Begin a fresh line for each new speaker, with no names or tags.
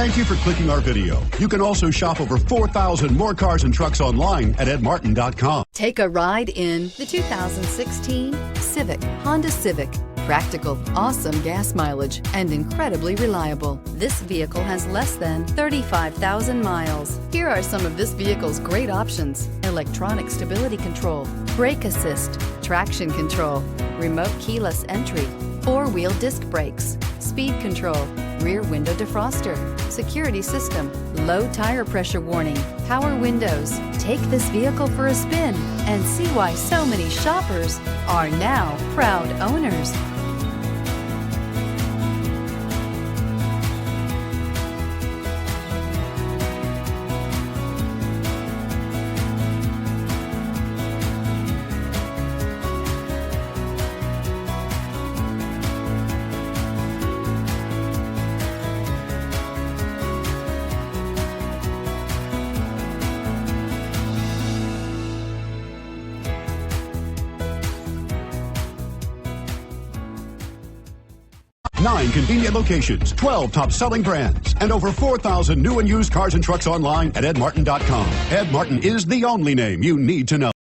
Thank you for clicking our video. You can also shop over 4,000 more cars and trucks online at edmartin.com.
Take a ride in the 2016 Civic, Honda Civic. Practical, awesome gas mileage, and incredibly reliable. This vehicle has less than 35,000 miles. Here are some of this vehicle's great options: electronic stability control, brake assist, traction control, remote keyless entry, four-wheel disc brakes, speed control, rear window defroster, security system, low tire pressure warning, power windows. Take this vehicle for a spin and see why so many shoppers are now proud owners.
Nine convenient locations, 12 top-selling brands, and over 4,000 new and used cars and trucks online at edmartin.com. Ed Martin is the only name you need to know.